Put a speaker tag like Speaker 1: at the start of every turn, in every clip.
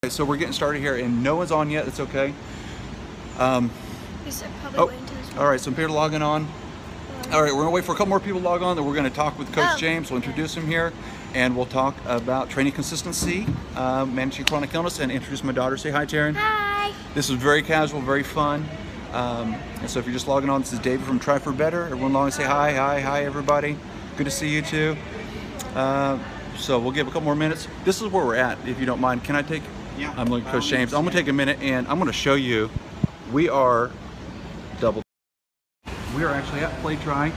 Speaker 1: So we're getting started here, and no one's on yet. It's okay.
Speaker 2: Probably wait until this one.
Speaker 1: All right. So people are logging on. All right, we're gonna wait for a couple more people to log on. Then we're gonna talk with Coach James. We'll introduce him here, and we'll talk about training consistency, managing chronic illness, and introduce my daughter. Say hi, Taryn.
Speaker 2: Hi.
Speaker 1: This is very casual, very fun. And so if you're just logging on, this is David from Try for Better. Everyone log and say hi, everybody. Good to see you too. So we'll give a couple more minutes. This is where we're at, if you don't mind. Can I take?
Speaker 3: Yeah.
Speaker 1: I'm looking at Coach James. I'm gonna take a minute, and I'm gonna show you. We are actually at Playtri.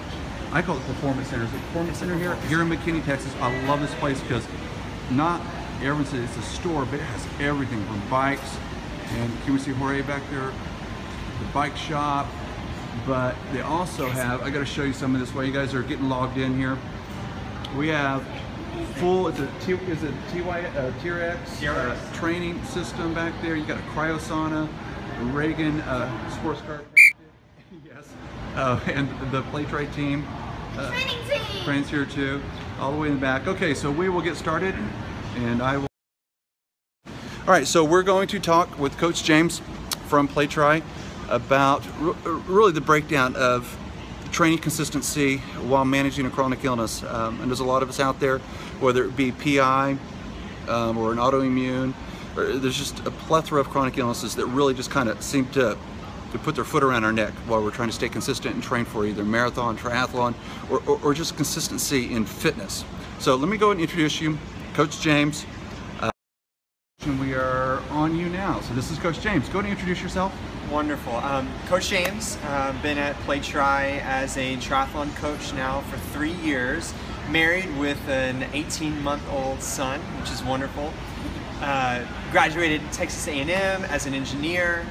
Speaker 1: I call it Performance Center. It's a Performance Center here in McKinney, Texas. I love this place because not everyone says it's a store, but it has everything from bikes. And can we see Jorge back there? The bike shop. But they also have, I got to show you some of this while you guys are getting logged in here. We have full, it's a TRX training system back there. You got a cryo sauna, a Reagan sports car. Yes. And the Playtri team. Trains here too, all the way in the back. Okay, so we will get started, and I will. All right, so we're going to talk with Coach James from Playtri about really the breakdown of training consistency while managing a chronic illness. And there's a lot of us out there, whether it be PI or an autoimmune, or there's just a plethora of chronic illnesses that really just kind of seem to put their foot around our neck while we're trying to stay consistent and train for either marathon, triathlon, or just consistency in fitness. So let me go and introduce you, Coach James. We are on you now. So this is Coach James. Go ahead and introduce yourself.
Speaker 3: Wonderful. Coach James, been at Playtri as a triathlon coach now for 3 years, married with an 18-month-old son, which is wonderful. Graduated Texas A&M as an engineer,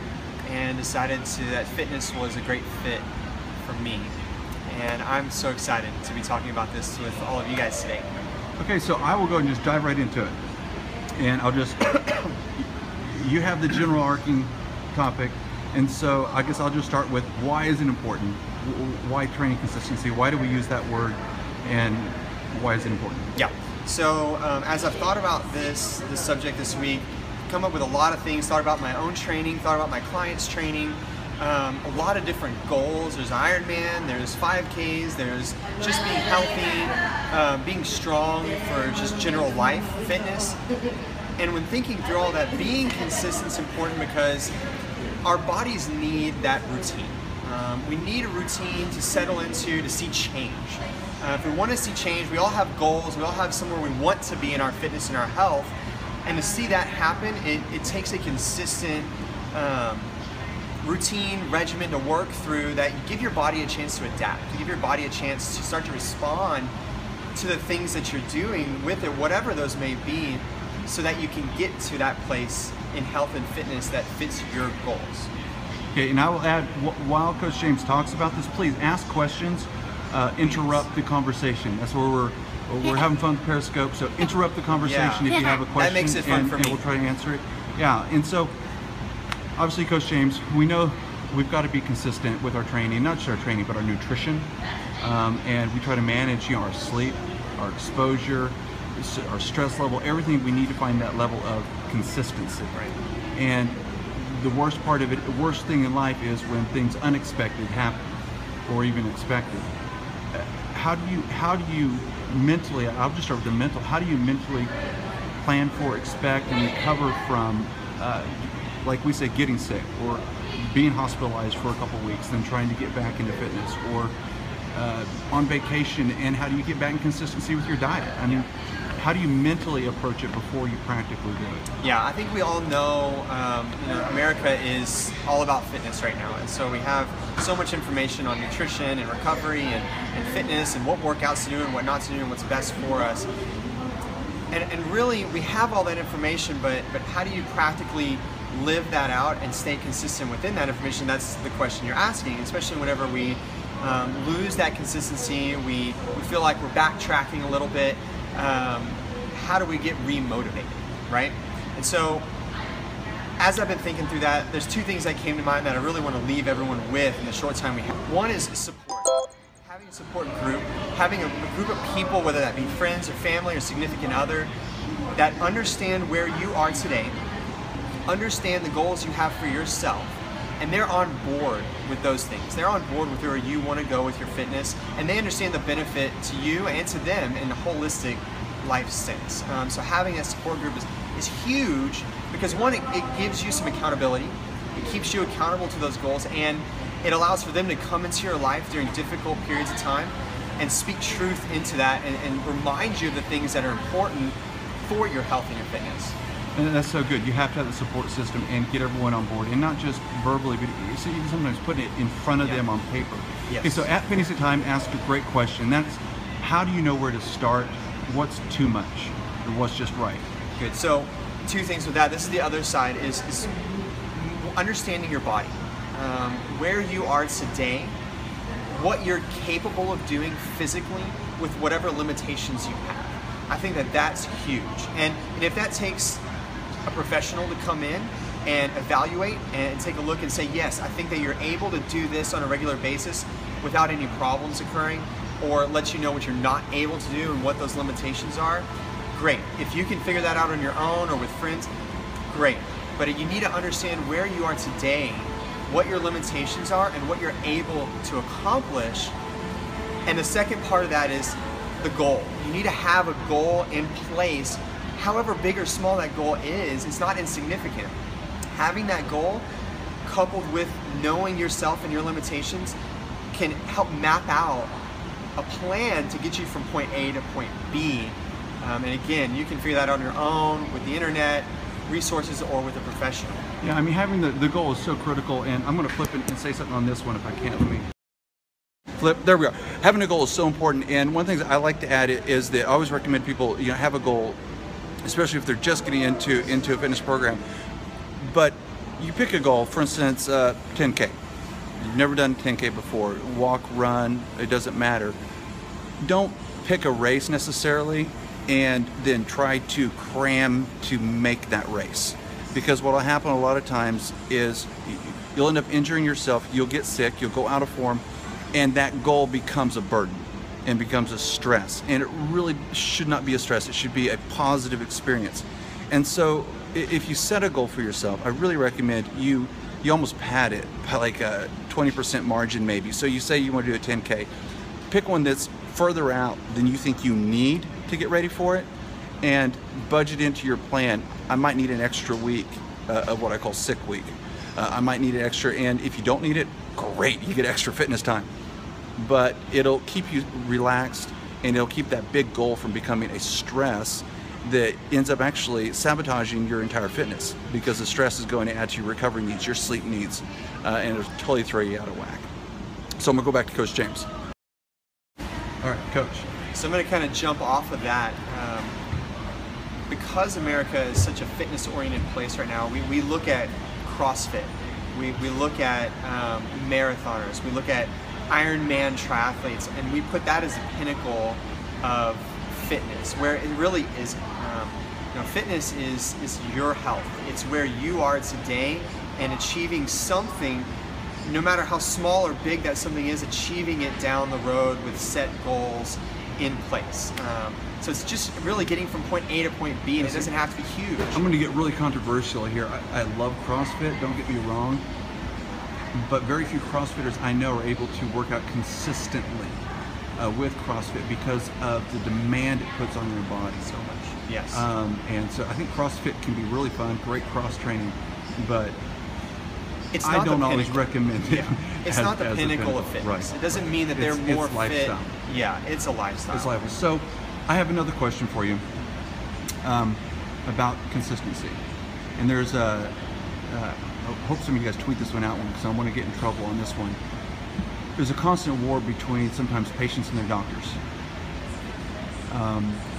Speaker 3: and decided that fitness was a great fit for me. And I'm so excited to be talking about this with all of you guys today.
Speaker 1: Okay, so I will go and just dive right into it. And I'll just, you have the general arcing topic, and so I guess I'll just start with why is it important? Why training consistency? Why do we use that word, and why is it important?
Speaker 3: Yeah, so as I've thought about this subject this week, come up with a lot of things, thought about my own training, thought about my clients' training, a lot of different goals. There's Ironman, there's 5Ks, there's just being healthy, being strong for just general life, fitness. And when thinking through all that, being consistent is important because our bodies need that routine. We need a routine to settle into, to see change. If we want to see change, we all have goals, we all have somewhere we want to be in our fitness and our health. And to see that happen, it takes a consistent routine, regimen to work through that you give your body a chance to adapt, to give your body a chance to start to respond to the things that you're doing with it, whatever those may be, so that you can get to that place in health and fitness that fits your goals.
Speaker 1: Okay, and I will add, while Coach James talks about this, please ask questions, interrupt the conversation. That's where we're having fun with Periscope, so interrupt the conversation if you have a question.
Speaker 3: That makes it fun for me.
Speaker 1: And we'll try to answer it. Yeah, and so obviously, Coach James, we know we've got to be consistent with our training, not just our training, but our nutrition. And we try to manage, our sleep, our exposure, our stress level, everything. We need to find that level of consistency.
Speaker 3: Right.
Speaker 1: And the worst part of it, the worst thing in life is when things unexpected happen, or even expected. How do you mentally, I'll just start with the mental, how do you mentally plan for, expect, and recover from, like we say, getting sick, or being hospitalized for a couple weeks, then trying to get back into fitness, or on vacation, and how do you get back in consistency with your diet? I mean, how do you mentally approach it before you practically do it?
Speaker 3: Yeah, I think we all know, America is all about fitness right now, and so we have so much information on nutrition and recovery and fitness and what workouts to do and what not to do and what's best for us. And really, we have all that information, but how do you practically live that out and stay consistent within that information? That's the question you're asking, especially whenever we lose that consistency, we feel like we're backtracking a little bit. How do we get remotivated, right? And so, as I've been thinking through that, there's two things that came to mind that I really want to leave everyone with in the short time we have. One is support. Having a support group, having a group of people, whether that be friends or family or significant other, that understand where you are today understand the goals you have for yourself, and they're on board with those things. They're on board with where you want to go with your fitness, and they understand the benefit to you and to them in a holistic life sense. So having that support group is huge, because one, it gives you some accountability. It keeps you accountable to those goals, and it allows for them to come into your life during difficult periods of time and speak truth into that, and remind you of the things that are important for your health and your fitness.
Speaker 1: And that's so good. You have to have the support system and get everyone on board, and not just verbally, but so you can sometimes put it in front of them on paper.
Speaker 3: Yes.
Speaker 1: Okay, so at Fitness at Time, ask a great question. That's, how do you know where to start? What's too much, or what's just right?
Speaker 3: Good. So, two things with that. This is the other side, is understanding your body, where you are today, what you're capable of doing physically with whatever limitations you have. I think that that's huge. And if that takes a professional to come in and evaluate and take a look and say, yes, I think that you're able to do this on a regular basis without any problems occurring, or let you know what you're not able to do and what those limitations are, great. If you can figure that out on your own or with friends, great. But you need to understand where you are today, what your limitations are, and what you're able to accomplish. And the second part of that is the goal. You need to have a goal in place. However big or small that goal is, it's not insignificant. Having that goal coupled with knowing yourself and your limitations can help map out a plan to get you from point A to point B. And again, you can figure that out on your own with the internet, resources, or with a professional.
Speaker 1: Yeah, I mean, having the goal is so critical, and I'm going to flip it and say something on this one if I can. Let me flip. There we go. Having a goal is so important, and one thing that I like to add is that I always recommend people, have a goal, especially if they're just getting into a fitness program. But you pick a goal, for instance, 10K. You've never done 10K before. Walk, run, it doesn't matter. Don't pick a race necessarily and then try to cram to make that race. Because what will happen a lot of times is you'll end up injuring yourself, you'll get sick, you'll go out of form, and that goal becomes a burden and becomes a stress. And it really should not be a stress, it should be a positive experience. And so if you set a goal for yourself, I really recommend you almost pad it by like a 20% margin maybe. So you say you want to do a 10K, pick one that's further out than you think you need to get ready for it, and budget into your plan. I might need an extra week of what I call sick week. I might need an extra, and if you don't need it, great, you get extra fitness time. But it'll keep you relaxed, and it'll keep that big goal from becoming a stress that ends up actually sabotaging your entire fitness, because the stress is going to add to your recovery needs, your sleep needs, and it'll totally throw you out of whack. So I'm gonna go back to Coach James. All right, Coach.
Speaker 3: So I'm going to kind of jump off of that. Because America is such a fitness-oriented place right now, we look at CrossFit, we look at marathoners, we look at Ironman triathletes, and we put that as the pinnacle of fitness, where it really is. Fitness is your health. It's where you are today, and achieving something, no matter how small or big that something is, achieving it down the road with set goals in place. So it's just really getting from point A to point B, and it doesn't have to be huge.
Speaker 1: I'm going to get really controversial here. I love CrossFit, don't get me wrong, but very few CrossFitters I know are able to work out consistently with CrossFit because of the demand it puts on your body.
Speaker 3: So much. Yes.
Speaker 1: And so I think CrossFit can be really fun, great cross training, but
Speaker 3: I
Speaker 1: don't always recommend it.
Speaker 3: Yeah. It's not the pinnacle of fitness.
Speaker 1: Right.
Speaker 3: It doesn't mean that they're more fit.
Speaker 1: Lifestyle.
Speaker 3: Yeah, it's a lifestyle.
Speaker 1: It's lifestyle. So I have another question for you about consistency. And there's I hope some of you guys tweet this one out, because I want to get in trouble on this one. There's a constant war between sometimes patients and their doctors,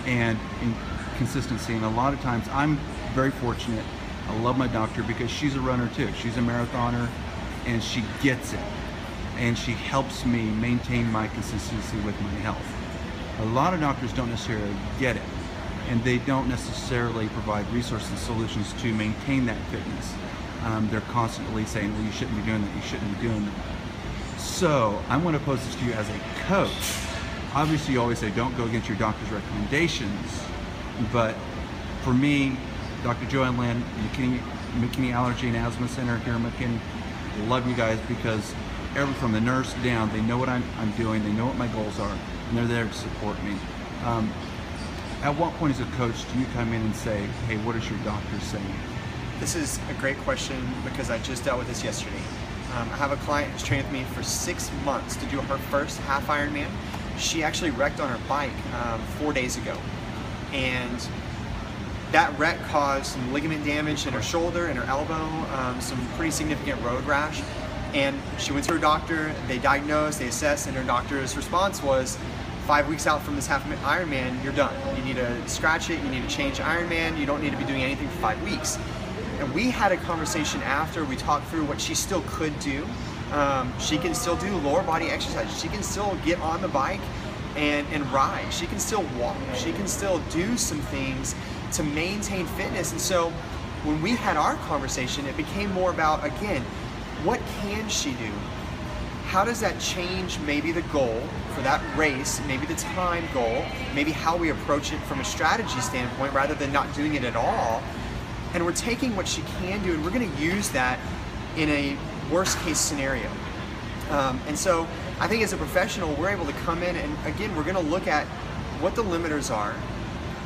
Speaker 1: and in consistency. And a lot of times I'm very fortunate. I love my doctor because she's a runner too. She's a marathoner, and she gets it. And she helps me maintain my consistency with my health. A lot of doctors don't necessarily get it, and they don't necessarily provide resources and solutions to maintain that fitness. They're constantly saying, well, you shouldn't be doing that, you shouldn't be doing that. So I want to pose this to you as a coach. Obviously you always say don't go against your doctor's recommendations, but for me, Dr. Joanne Lynn, McKinney Allergy and Asthma Center here in McKinney. Love you guys because from the nurse down, they know what I'm doing, they know what my goals are, and they're there to support me. At what point as a coach do you come in and say, hey, what is your doctor saying?
Speaker 3: This is a great question because I just dealt with this yesterday. I have a client who's trained with me for 6 months to do her first half Ironman. She actually wrecked on her bike 4 days ago. And that wreck caused some ligament damage in her shoulder and her elbow, some pretty significant road rash. And she went to her doctor, they diagnosed, they assessed, and her doctor's response was, 5 weeks out from this half Ironman, you're done. You need to scratch it, you need to change Ironman, you don't need to be doing anything for 5 weeks. And we had a conversation after, we talked through what she still could do. She can still do lower body exercises. She can still get on the bike and ride. She can still walk. She can still do some things to maintain fitness. And so when we had our conversation, it became more about, again, what can she do? How does that change maybe the goal for that race, maybe the time goal, maybe how we approach it from a strategy standpoint rather than not doing it at all? And we're taking what she can do and we're going to use that in a worst case scenario. And so I think as a professional, we're able to come in and again, we're going to look at what the limiters are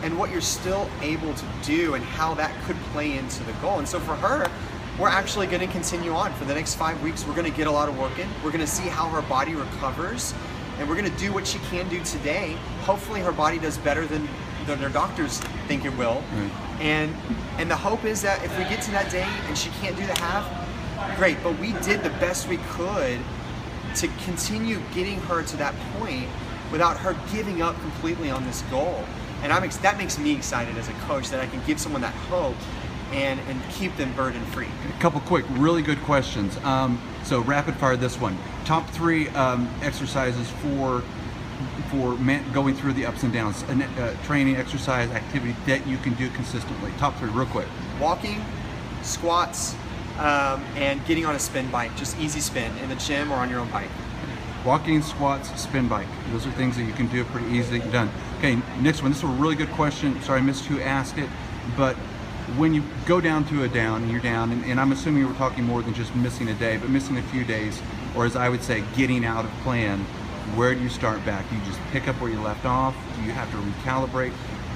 Speaker 3: and what you're still able to do and how that could play into the goal. And so for her, we're actually going to continue on for the next 5 weeks. We're going to get a lot of work in. We're going to see how her body recovers and we're going to do what she can do today. Hopefully her body does better than their doctors think it will.
Speaker 1: Right.
Speaker 3: And the hope is that if we get to that day and she can't do the half, great, but we did the best we could to continue getting her to that point without her giving up completely on this goal. And that makes me excited as a coach that I can give someone that hope and keep them burden free.
Speaker 1: A couple quick, really good questions. So rapid fire this one. Top 3 exercises for going through the ups and downs, training, exercise, activity that you can do consistently. Top 3 real quick.
Speaker 3: Walking, squats, and getting on a spin bike, just easy spin in the gym or on your own bike.
Speaker 1: Walking, squats, spin bike. Those are things that you can do pretty easily done. Okay, next one. This is a really good question. Sorry I missed who asked it, but when you go down to a down and you're down, and I'm assuming we're talking more than just missing a day, but missing a few days, or as I would say, getting out of plan, where do you start back? Do you just pick up where you left off? Do you have to recalibrate?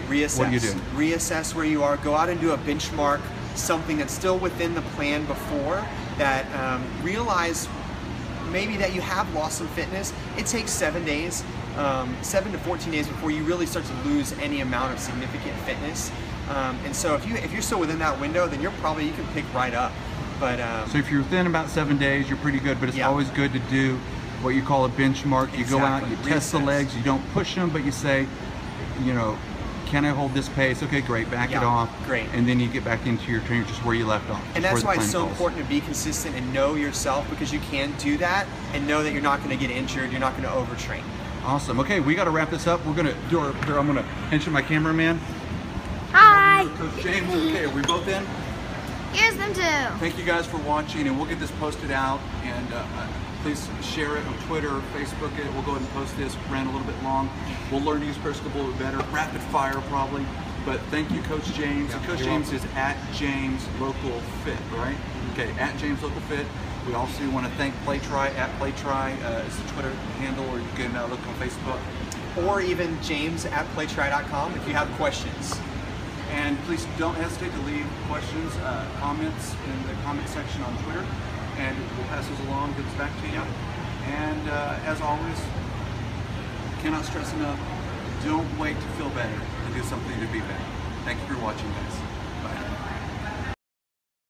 Speaker 3: Reassess.
Speaker 1: What do you do?
Speaker 3: Reassess where you are. Go out and do a benchmark, something that's still within the plan before, that realize maybe that you have lost some fitness. It takes 7 days, 7 to 14 days before you really start to lose any amount of significant fitness. And so if you're still within that window, then you can pick right up. But
Speaker 1: so if you're within about 7 days, you're pretty good. But it's always good to do what you call a benchmark. You go out, you test the legs. You don't push them, but you say, you know, can I hold this pace? Okay, great. Back it off.
Speaker 3: Great.
Speaker 1: And then you get back into your training just where you left off.
Speaker 3: And that's why it's so important to be consistent and know yourself, because you can do that and know that you're not going to get injured. You're not going to overtrain.
Speaker 1: Awesome. Okay, we got to wrap this up. We're going to do I'm going to mention my cameraman.
Speaker 2: Hi.
Speaker 1: Coach James. Okay, are we both in?
Speaker 2: Here's them too.
Speaker 1: Thank you guys for watching, and we'll get this posted out. And please share it on Twitter, Facebook it. We'll go ahead and post this. Ran a little bit long. We'll learn to use Periscope a little bit better. Rapid fire probably. But thank you, Coach James.
Speaker 3: Yeah,
Speaker 1: Coach James is at James Local Fit, right? Okay, at James Local Fit. We also want to thank Playtri at Playtri is the Twitter handle, or you can look on Facebook.
Speaker 3: Or even James at Playtri.com if you have questions.
Speaker 1: And please don't hesitate to leave questions, comments in the comment section on Twitter, and we'll pass those along, get this back to you. And as always, cannot stress enough, don't wait to feel better, to do something to be better. Thank you for watching, guys.